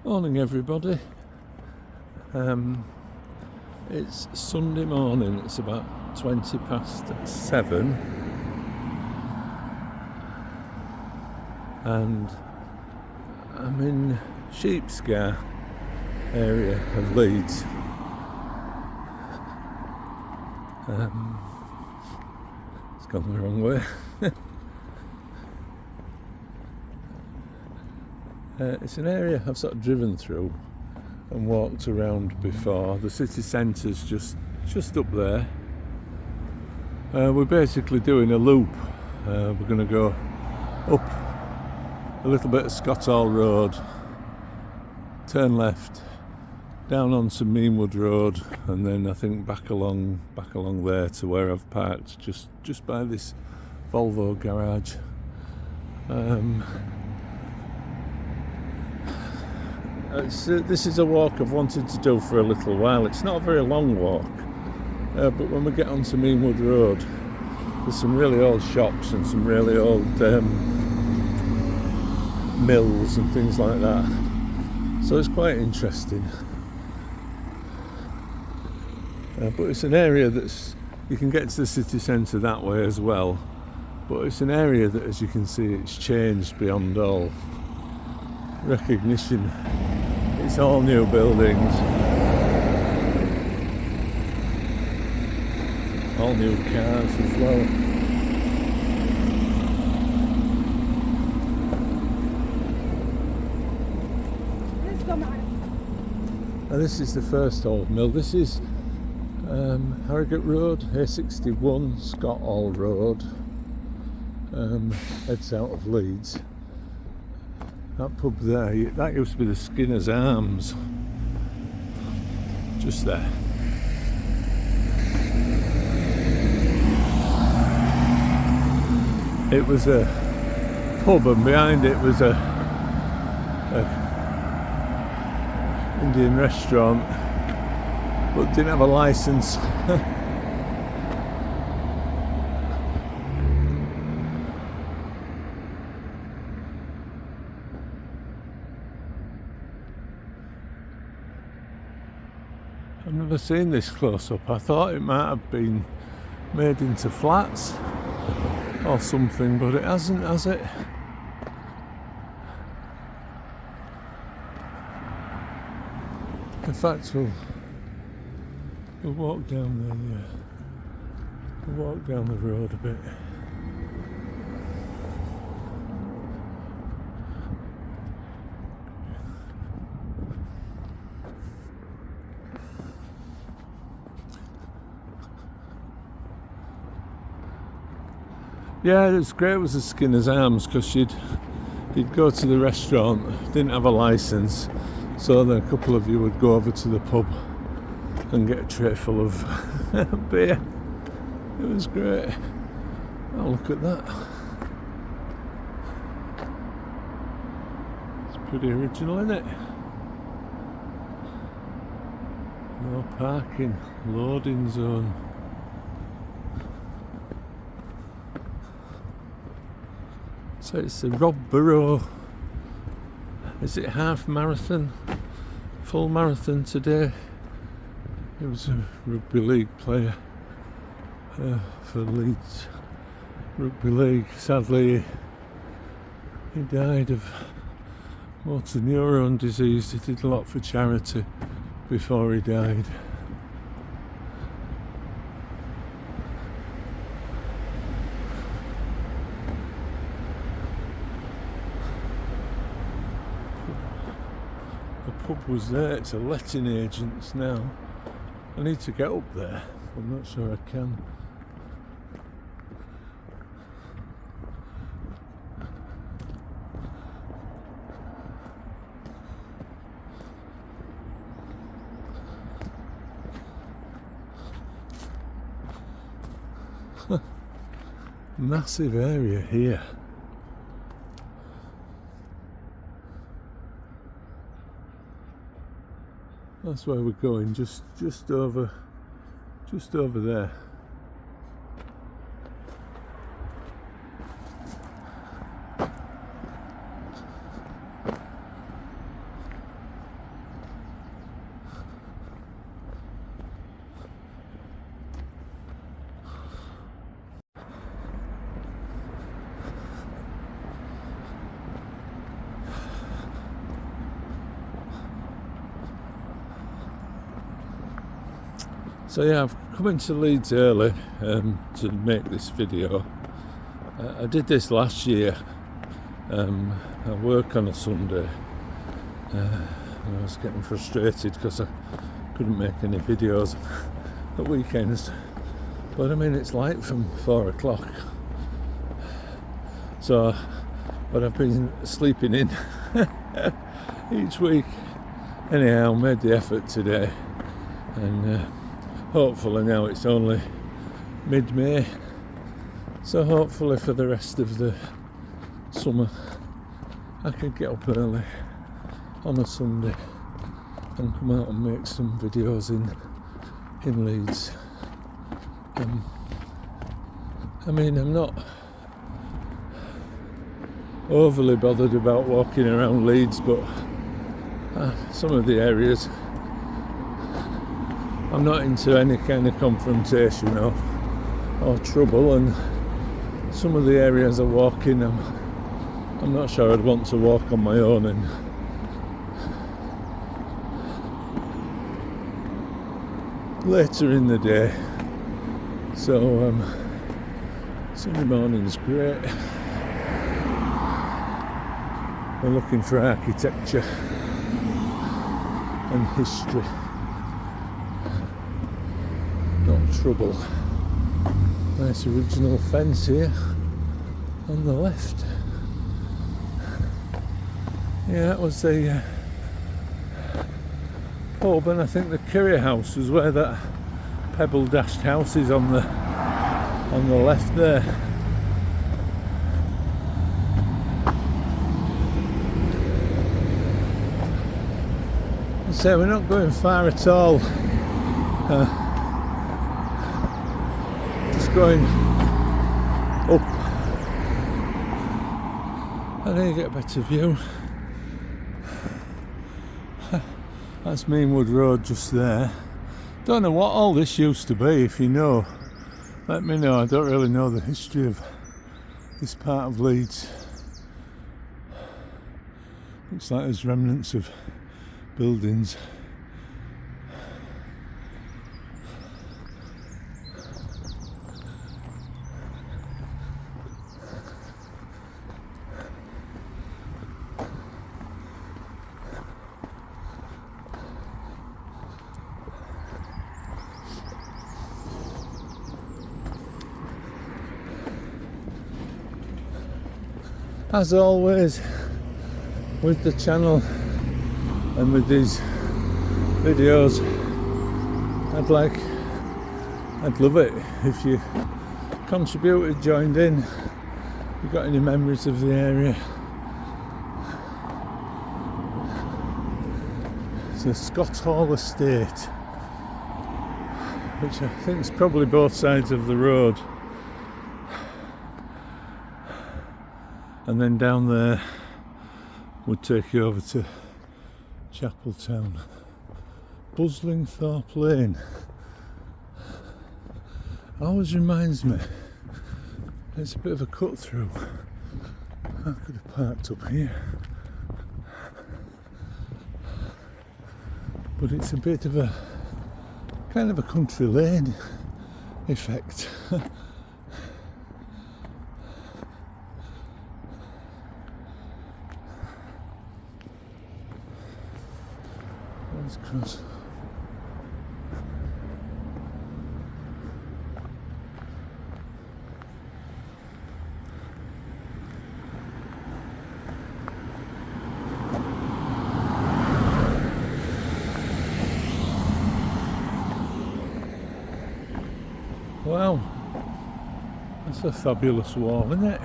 Morning everybody. It's Sunday morning, it's about 7:20, and I'm in Sheepscar area of Leeds. It's gone the wrong way. It's an area I've sort of driven through and walked around before. The city centre's just up there. We're basically doing a loop. We're going to go up a little bit of Scottall Road, turn left, down onto Meanwood Road, and then I think back along there to where I've parked, just by this Volvo garage. This is a walk I've wanted to do for a little while. It's not a very long walk, but when we get onto Meanwood Road, there's some really old shops and some really old mills and things like that. So it's quite interesting. But it's an area you can get to the city centre that way as well. But it's an area that, as you can see, it's changed beyond all recognition. It's all new buildings, all new cars as well. Now this is the first old mill. This is Harrogate Road, A61, Scottall Road, heads out of Leeds. That pub there, that used to be the Skinner's Arms, just there. It was a pub, and behind it was a Indian restaurant, but didn't have a licence. I've never seen this close up. I thought it might have been made into flats or something, but it hasn't, has it? In fact, we'll walk down we'll walk down the road a bit. Yeah, it was great. It was the Skinner's Arms, because you'd go to the restaurant, didn't have a licence, so then a couple of you would go over to the pub and get a tray full of beer. It was great. Oh, look at that. It's pretty original, isn't it? No parking, loading zone. So it's the Rob Burrow, is it half marathon, full marathon today? He was a rugby league player for Leeds Rugby League. Sadly, he died of motor neuron disease. He did a lot for charity before he died. Pub was there, it's a letting agents now. I need to get up there, I'm not sure I can. Massive area here. That's where we're going, just over there. So yeah, I've come into Leeds early to make this video. I did this last year. I work on a Sunday. And I was getting frustrated because I couldn't make any videos at weekends. But I mean, it's light from 4 o'clock. So, but I've been sleeping in each week. Anyhow, I made the effort today, and hopefully now it's only mid-May, so hopefully for the rest of the summer I could get up early on a Sunday and come out and make some videos in Leeds. I mean, I'm not overly bothered about walking around Leeds, but some of the areas I'm not into any kind of confrontation or trouble, and some of the areas I walk in I'm not sure I'd want to walk on my own in. Later in the day, so Sunday morning's great. We're looking for architecture and history, not trouble. Nice original fence here on the left. Yeah, that was the pub, and I think the Curry House was where that pebble dashed house is on the left there. So we're not going far at all. Just going up. I think you get a better view. That's Meanwood Road just there. Don't know what all this used to be. If you know, let me know. I don't really know the history of this part of Leeds. Looks like there's remnants of buildings. As always with the channel and with these videos, I'd love it if you contributed, joined in, if you got any memories of the area. It's the Scott Hall Estate, which I think is probably both sides of the road. And then down there would take you over to Chapeltown. Buslingthorpe Lane. Always reminds me, it's a bit of a cut through. I could have parked up here. But it's a bit of a kind of a country lane effect. Let's cross. Wow, that's a fabulous wall, isn't it?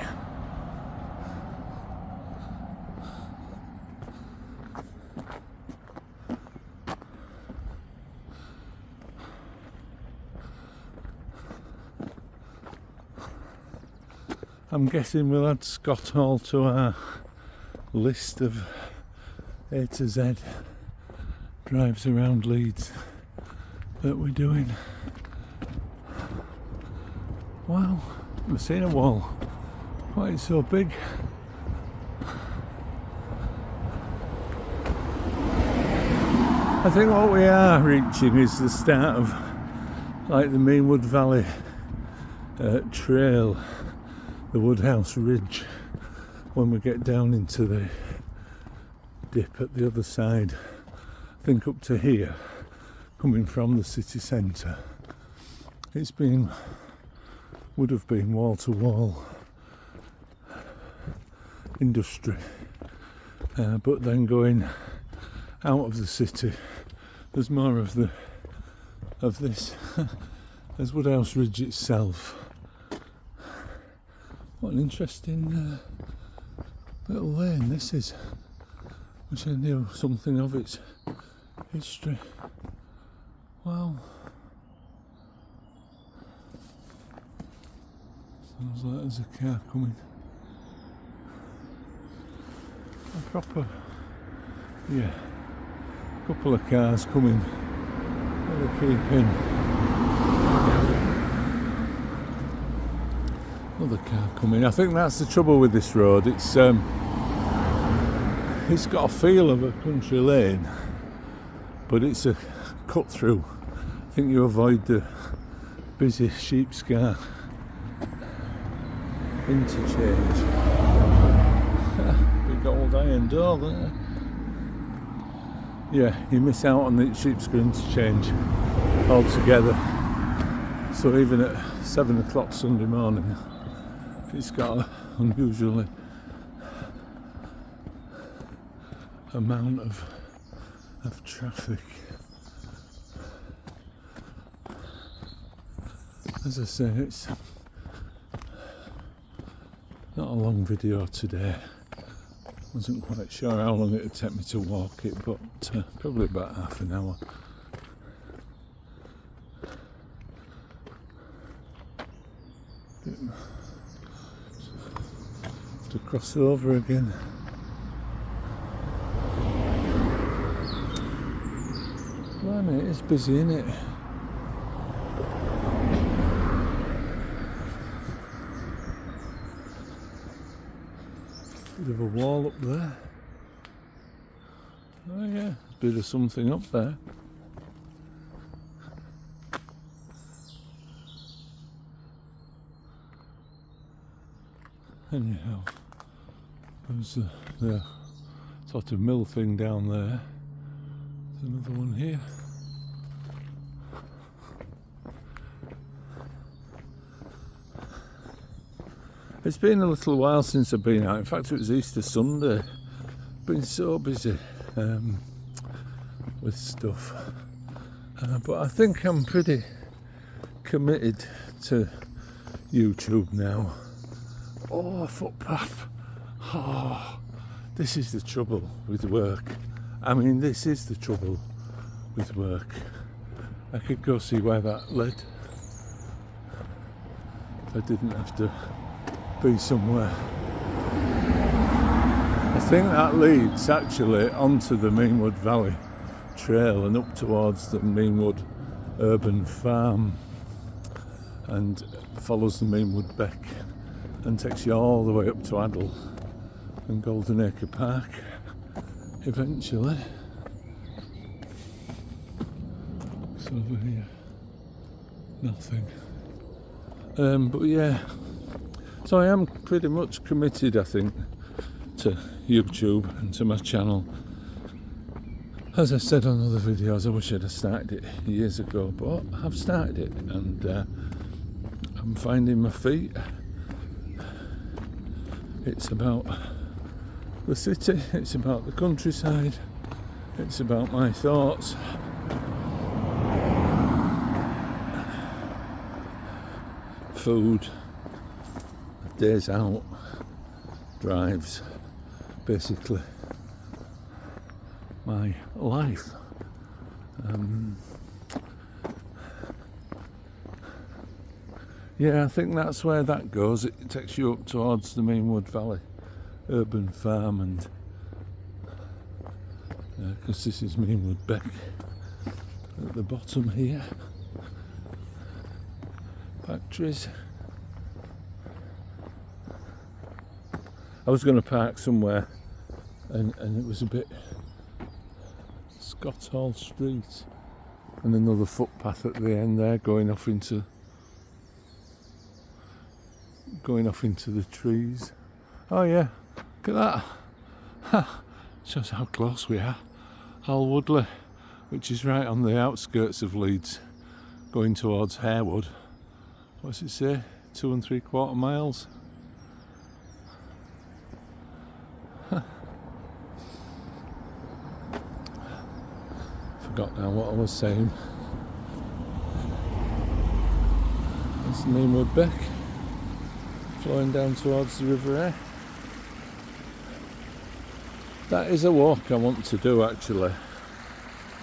I'm guessing we'll add Scott Hall to our list of A to Z drives around Leeds that we're doing. Wow, I've seen a wall quite so big. I think what we are reaching is the start of like the Meanwood Valley trail, the Woodhouse Ridge, when we get down into the dip at the other side. I think up to here, coming from the city centre, would have been wall to wall industry, but then going out of the city, there's more of this. There's Woodhouse Ridge itself. What an interesting little lane this is, which I knew something of its history. Wow. Sounds like there's a car coming. A proper, yeah, couple of cars coming. Better keep in. Another car coming. I think that's the trouble with this road. It's got a feel of a country lane, but it's a cut through. I think you avoid the busy Sheepscar interchange. Big old iron door there. Yeah, you miss out on the Sheepscar interchange altogether. So even at 7 o'clock Sunday morning, it's got an unusually amount of traffic. As I say, it's not a long video today. Wasn't quite sure how long it would take me to walk it, but probably about half an hour. Have to cross over again. Blimey, it is busy, isn't it? Bit of a wall up there. Oh yeah, bit of something up there. Anyhow, there's the sort of mill thing down there. There's another one here. It's been a little while since I've been out. In fact, it was Easter Sunday. Been so busy with stuff. But I think I'm pretty committed to YouTube now. Oh, a footpath. Oh, this is the trouble with work. I mean, this is the trouble with work. I could go see where that led. If I didn't have to be somewhere. I think that leads actually onto the Meanwood Valley Trail and up towards the Meanwood Urban Farm and follows the Meanwood Beck and takes you all the way up to Adel and Golden Acre Park eventually. It's over here. Nothing. But yeah, so I am pretty much committed, I think, to YouTube and to my channel. As I said on other videos, I wish I'd have started it years ago, but I've started it and I'm finding my feet. It's about the city, it's about the countryside, it's about my thoughts. Food, days out, drives, basically my life. Yeah, I think that's where that goes. It takes you up towards the Meanwood Valley Urban Farm, and because this is Meanwood Beck at the bottom here. Factories. I was going to park somewhere and it was a bit Scott Hall Street and another footpath at the end there going off into the trees. Oh yeah, look at that. Ha, shows how close we are. Hall Woodley, which is right on the outskirts of Leeds, going towards Harewood. What's it say? 2 3/4 miles. Forgot now what I was saying. It's Meanwood Beck, flowing down towards the River Aire. That is a walk I want to do actually.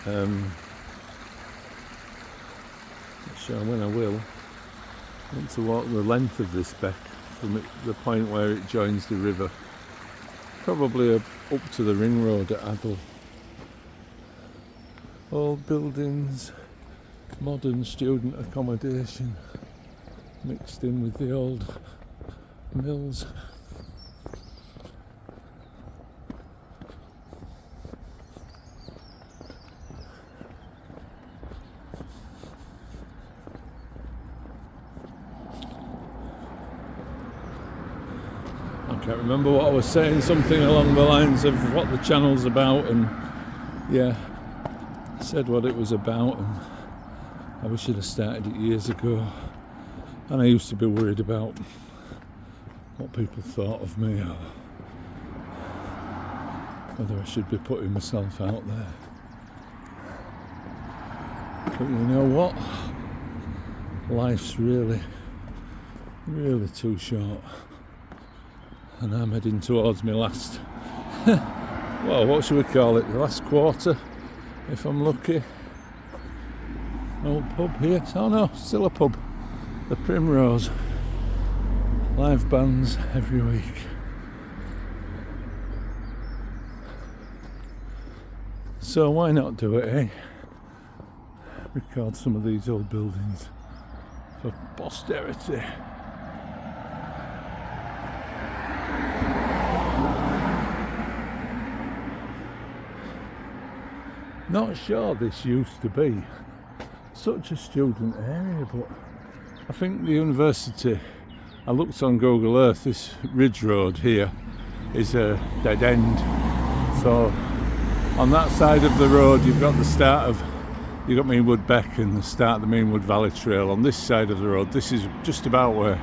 Not sure when I will. I want to walk the length of this beck from the point where it joins the river. Probably up to the ring road at Adel. Old buildings, modern student accommodation mixed in with the old mills. I can't remember what I was saying, something along the lines of what the channel's about, and yeah, said what it was about, and I wish I'd have started it years ago. And I used to be worried about what people thought of me, or whether I should be putting myself out there. But you know what? Life's really, really too short. And I'm heading towards my last, well, what should we call it? The last quarter, if I'm lucky. Old pub here. Oh no, still a pub. The Primrose. Live bands every week. So why not do it, eh? Record some of these old buildings for posterity. Not sure this used to be such a student area, but I think the university, I looked on Google Earth, this Ridge Road here is a dead end. So on that side of the road you've got Meanwood Beck and the start of the Meanwood Valley Trail. On this side of the road, this is just about where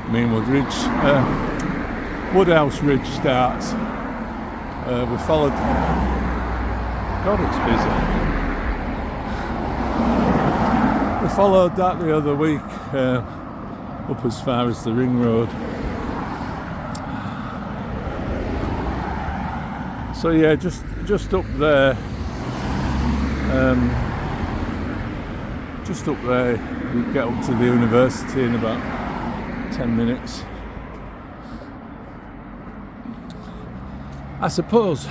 Meanwood Woodhouse Ridge starts. We followed, God it's busy. We followed that the other week up as far as the Ring Road. So yeah, just up there, you get up to the university in about 10 minutes. I suppose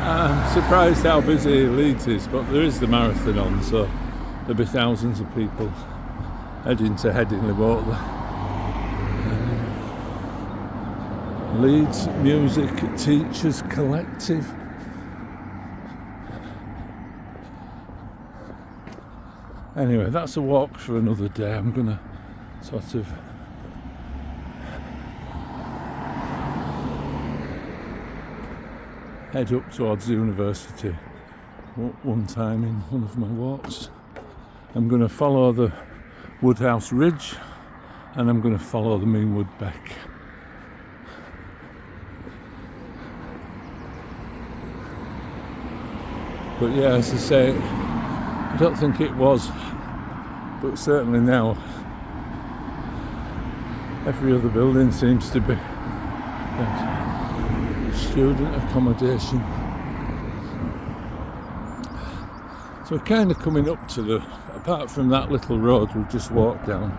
I'm surprised how busy Leeds is, but there is the marathon on, so there'll be thousands of people heading to Headingley, won't there? Leeds Music Teachers Collective. Anyway, that's a walk for another day. I'm gonna sort of head up towards the university one time in one of my walks. I'm going to follow the Woodhouse Ridge and I'm going to follow the Meanwood Beck. But yeah, as I say, I don't think it was, but certainly now every other building seems to be student accommodation. So we're kind of coming up to apart from that little road we've just walked down,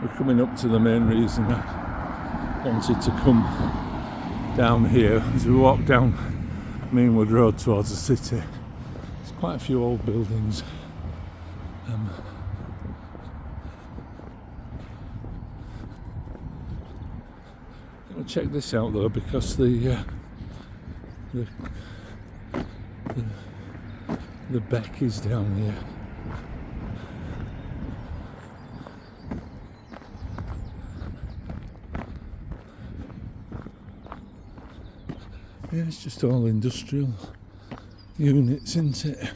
we're coming up to the main reason I wanted to come down here. As we walk down Meanwood Road towards the city, there's quite a few old buildings. I'll check this out though, The Beck is down here. Yeah, it's just all industrial units, isn't it?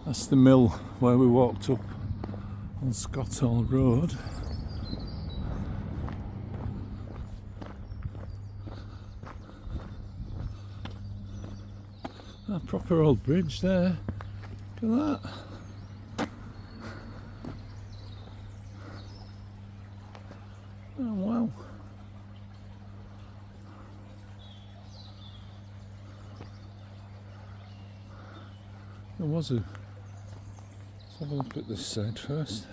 That's the mill where we walked up on Scotthall Road. A proper old bridge there. Look at that. Oh wow. There was a... Let's have a look at this side first.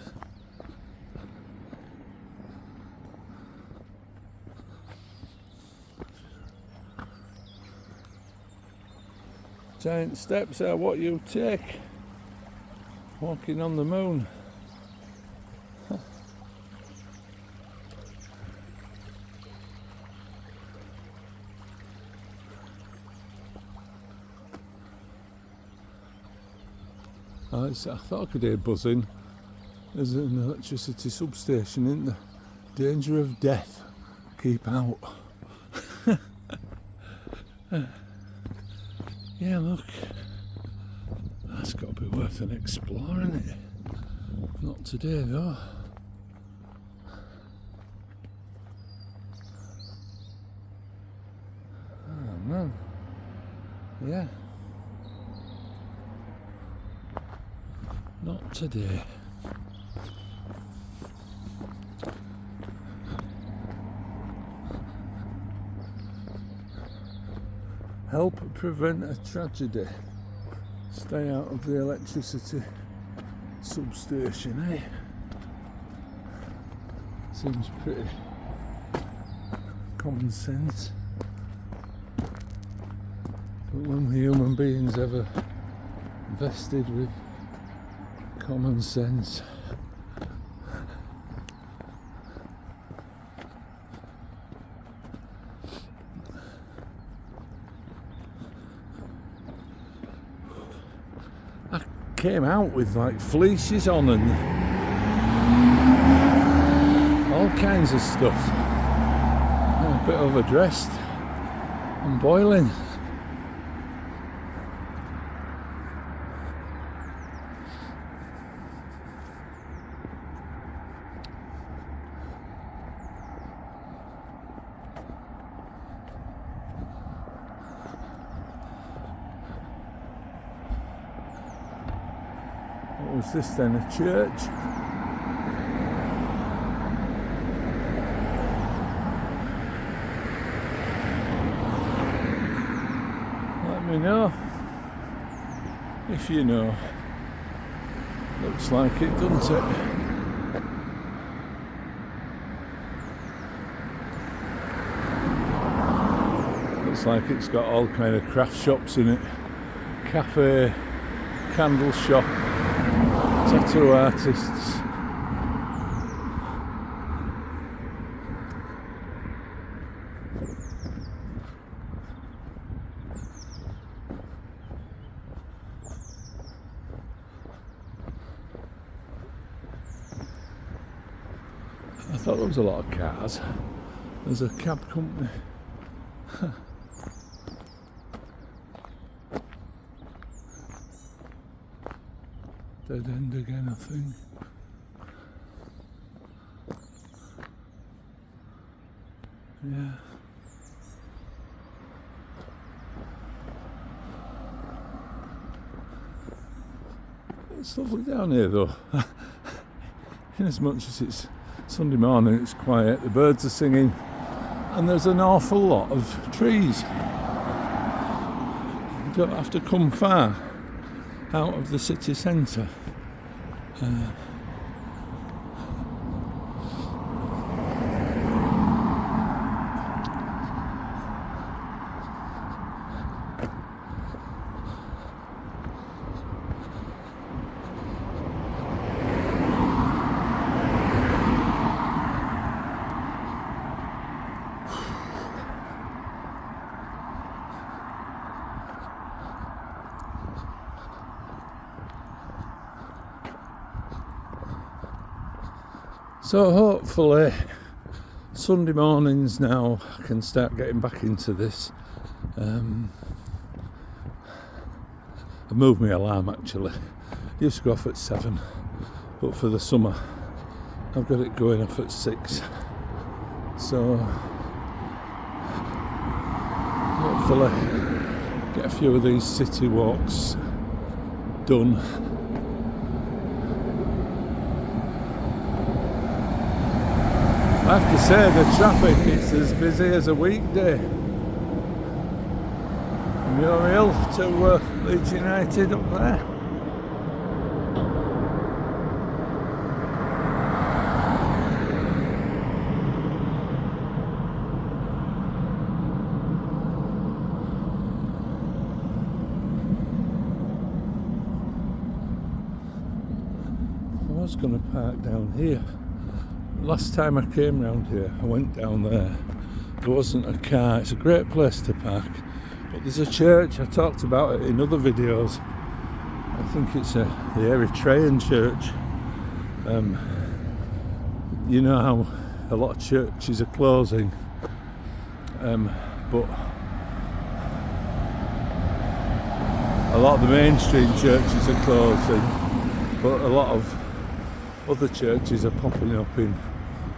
Giant steps are what you take. Walking on the moon. I thought I could hear buzzing. There's an electricity substation, isn't there? Danger of death. Keep out. Yeah, look. That's got to be worth an explore, isn't it? Not today, though. Oh, man. Yeah. Not today. Help prevent a tragedy. Stay out of the electricity substation, eh? Seems pretty common sense. But when the human beings ever vested with common sense? I came out with like fleeces on and all kinds of stuff. I'm a bit overdressed. I'm boiling. What was this then, a church? Let me know if you know. Looks like it, doesn't it? Looks like it's got all kind of craft shops in it. Cafe, candle shop, tattoo artists. I thought there was a lot of cars. There's a cab company. Dead end again, I think. Yeah. It's lovely down here though. In as much as it's Sunday morning, it's quiet, the birds are singing, and there's an awful lot of trees. You don't have to come far out of the city centre. So hopefully Sunday mornings now I can start getting back into this. I moved my alarm actually. It used to go off at 7, but for the summer I've got it going off at 6. So hopefully get a few of these city walks done. I have to say the traffic is as busy as a weekday. Muir Hill to Leeds United up there. I was going to park down here. Last time I came round here, I went down there. There wasn't a car. It's a great place to park. But there's a church. I talked about it in other videos. I think it's the Eritrean church. You know how a lot of churches are closing. But a lot of the mainstream churches are closing. But a lot of other churches are popping up in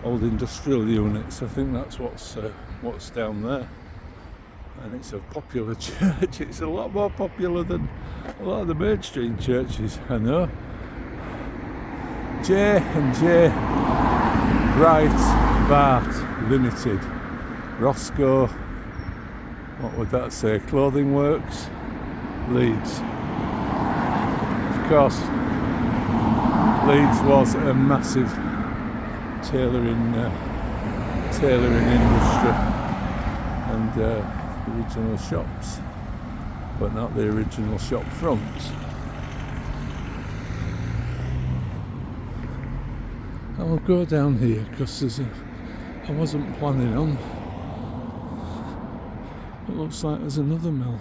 old industrial units. I think that's what's down there, and it's a popular church. It's a lot more popular than a lot of the mainstream churches I know. J&J Bright Bart Limited, Roscoe, what would that say, Clothing Works, Leeds. Of course, Leeds was a massive tailoring industry and original shops, but not the original shop fronts. I will go down here because I wasn't planning on. It looks like there's another mill.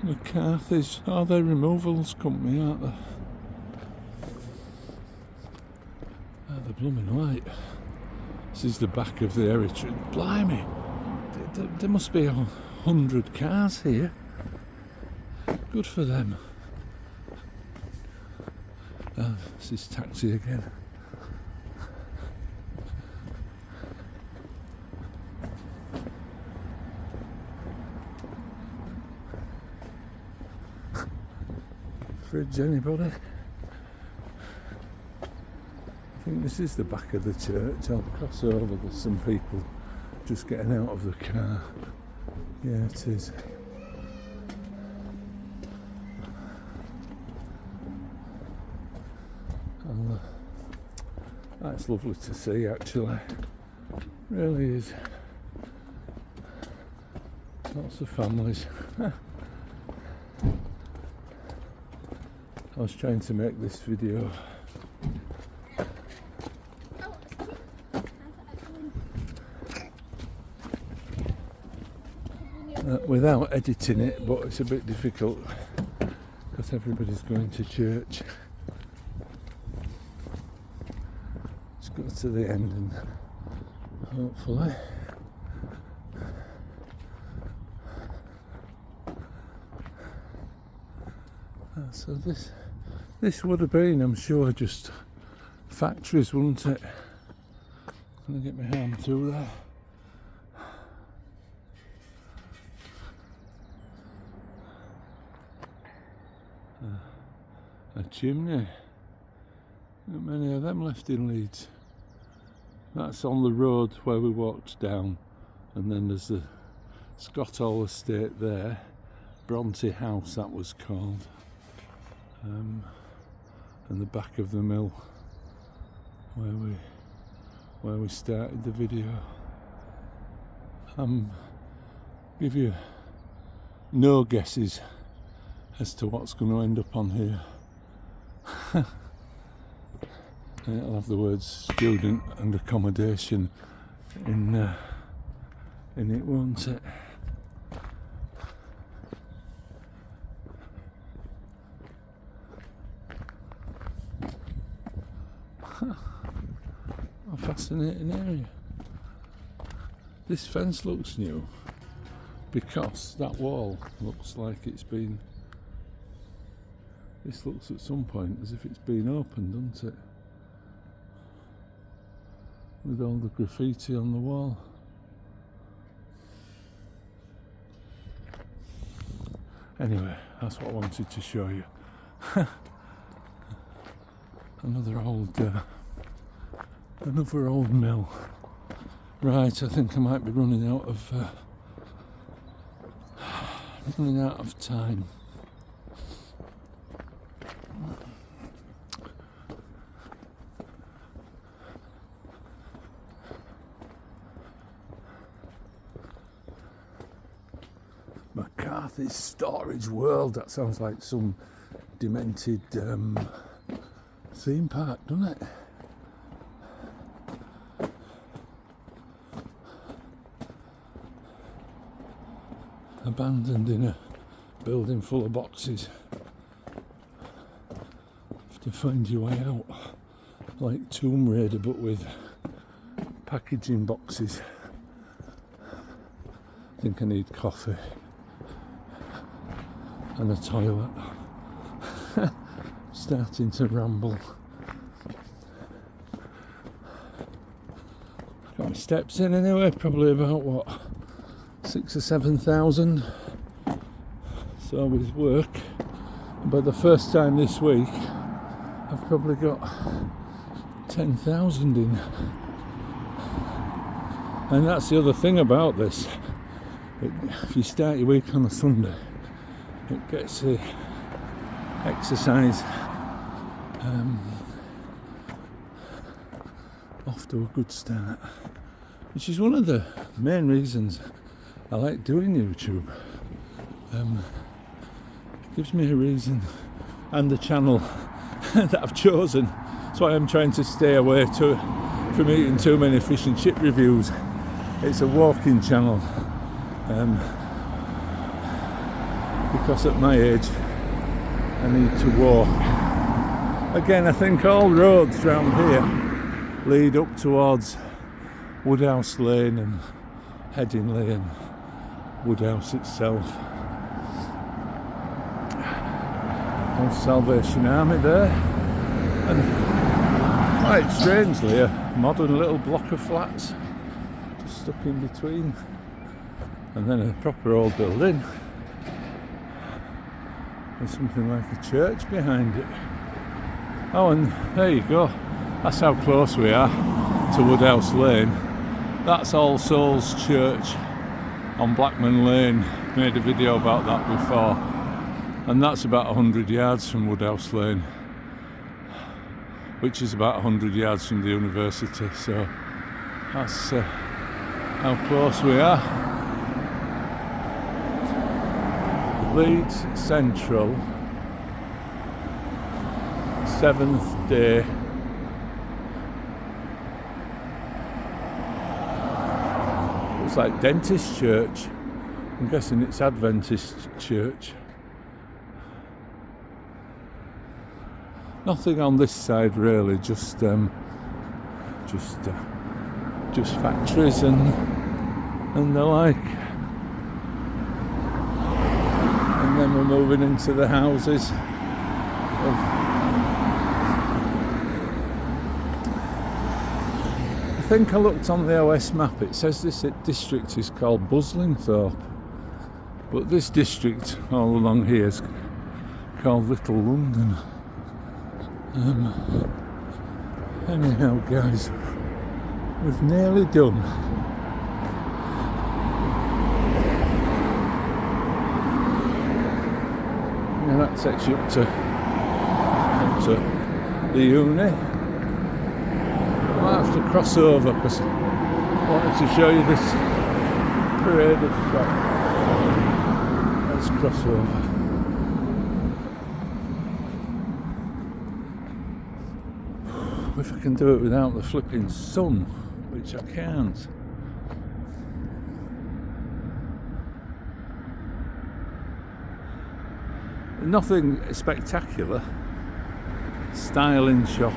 McCarthy's, they're removals company, aren't they? The blooming light. This is the back of the Eritrean. Blimey, there must be 100 cars here. Good for them. This is taxi again. Fridge, anybody? I think this is the back of the church. I'll cross over. There's some people just getting out of the car. Yeah, it is. That's lovely to see, actually. Really is. Lots of families. I was trying to make this video without editing it, but it's a bit difficult because everybody's going to church. Let's go to the end and hopefully so this would have been, I'm sure, just factories, wouldn't it? I'm going to get my hand through there. A chimney. Not many of them left in Leeds. That's on the road where we walked down, and then there's the Scott Hall estate there, Bronte House that was called, and the back of the mill where we started the video. Give you no guesses as to what's going to end up on here. And it'll have the words student and accommodation in it, won't it? I fascinating area. This fence looks new because that wall looks like it's been... This looks at some point as if it's been opened, doesn't it? With all the graffiti on the wall. Anyway, that's what I wanted to show you. Another old mill. Right, I think I might be running out of time. McCarthy's Storage World. That sounds like some demented theme park, doesn't it? Abandoned in a building full of boxes. Have to find your way out, like Tomb Raider, but with packaging boxes. I think I need coffee and a toilet. Starting to ramble. Got my steps in anyway, probably about what, 6,000 or 7,000. So with work, but the first time this week I've probably got 10,000 in. And that's the other thing about this. If you start your week on a Sunday, it gets the exercise off to a good start, which is one of the main reasons I like doing YouTube. It gives me a reason, and the channel that I've chosen. That's why I'm trying to stay away from eating too many fish and chip reviews. It's a walking channel. Because at my age I need to walk. Again, I think all roads around here lead up towards Woodhouse Lane and Headingley and Woodhouse itself. Old Salvation Army there, and quite strangely a modern little block of flats just stuck in between, and then a proper old building with something like a church behind it. Oh, and there you go. That's how close we are to Woodhouse Lane. That's All Souls Church on Blackman Lane. Made a video about that before. And that's about 100 yards from Woodhouse Lane, which is about 100 yards from the university. So that's how close we are. Leeds Central, 7th day. Looks like Dentist Church. I'm guessing it's Adventist Church. Nothing on this side really, just factories and the like. And then we're moving into the houses. I think I looked on the OS map, it says this district is called Buslingthorpe, but this district all along here is called Little London. Anyhow guys, we've nearly done. And that takes you up to the uni. I might have to cross over because I wanted to show you this parade of shops. Let's cross over. If I can do it without the flipping sun, which I can't. Nothing spectacular, styling shop,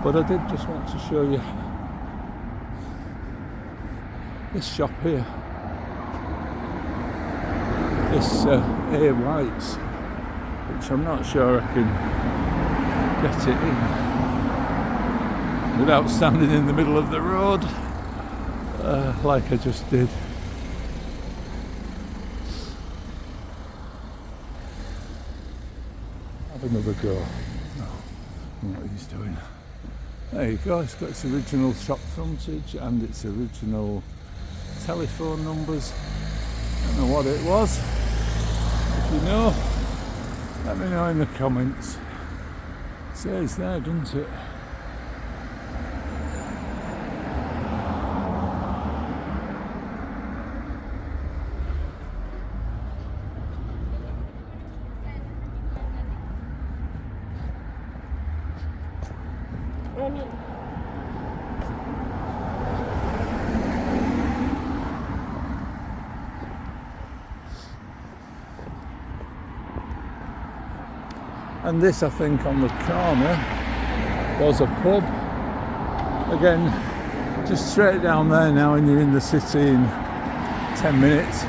but I did just want to show you this shop here, this A Whites, which I'm not sure I can get it in without standing in the middle of the road like I just did. Have another go. No, I know what he's doing. There you go, it's got its original shop frontage and its original telephone numbers. I don't know what it was. If you know, let me know in the comments. It says there, doesn't it? And this, I think, on the corner was a pub. Again, just straight down there now, and you're in the city in 10 minutes.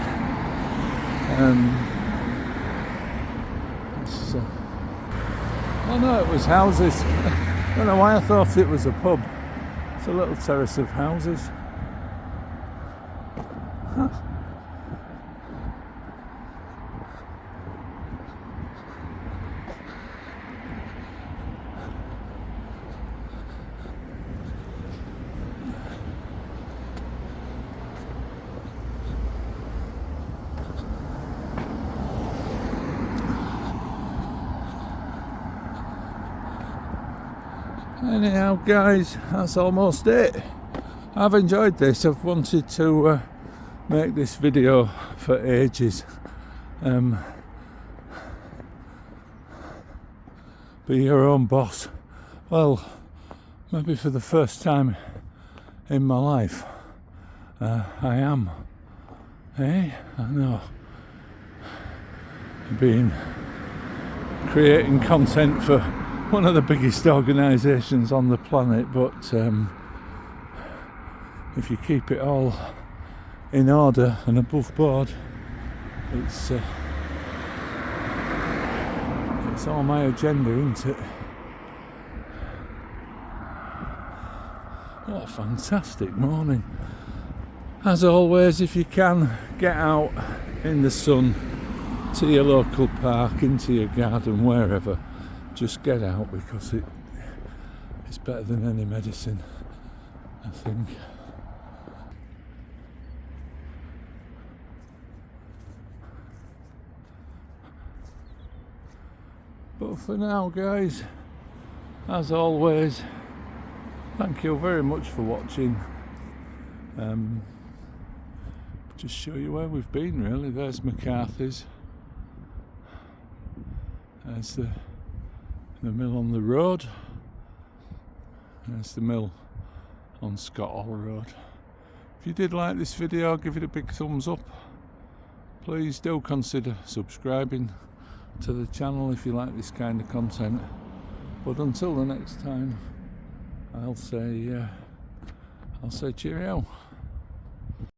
Oh no, it was houses. I don't know why I thought it was a pub. It's a little terrace of houses. Huh. Anyhow guys, that's almost it. I've enjoyed this. I've wanted to make this video for ages. Be your own boss. Well, maybe for the first time in my life, I am. I know. Creating content for one of the biggest organisations on the planet, but if you keep it all in order and above board, it's all my agenda, isn't it? What a fantastic morning. As always, if you can, get out in the sun to your local park, into your garden, wherever. Just get out, because it's better than any medicine, I think. But for now guys, as always, thank you very much for watching. Just show you where we've been really. There's McCarthy's. There's the mill on the road. There's the mill on Scott Hall Road. If you did like this video, give it a big thumbs up. Please do consider subscribing to the channel if you like this kind of content. But until the next time, I'll say cheerio.